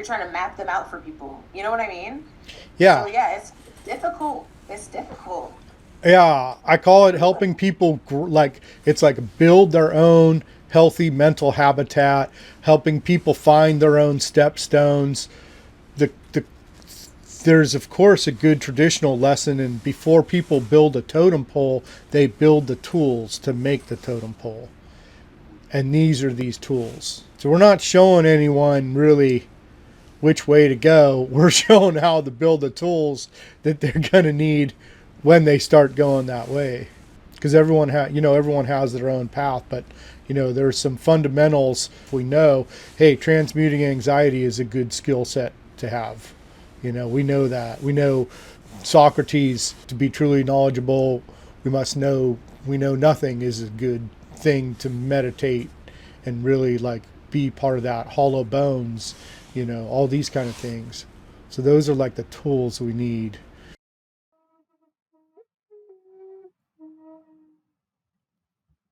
you're trying to map them out for people. You know what I mean? Yeah. So yeah, it's difficult. It's difficult. Yeah, I call it helping people like it's like build their own healthy mental habitat, helping people find their own stepstones. The there's of course a good traditional lesson, and before people build a totem pole, they build the tools to make the totem pole. And these are these tools. So we're not showing anyone really which way to go. We're showing how to build the tools that they're going to need when they start going that way. Because everyone has their own path, but there's some fundamentals we know. Hey, transmuting anxiety is a good skill set to have. We know that. We know Socrates, to be truly knowledgeable, we know nothing is a good thing to meditate and really like be part of that. Hollow bones, all these kind of things. So those are like the tools we need.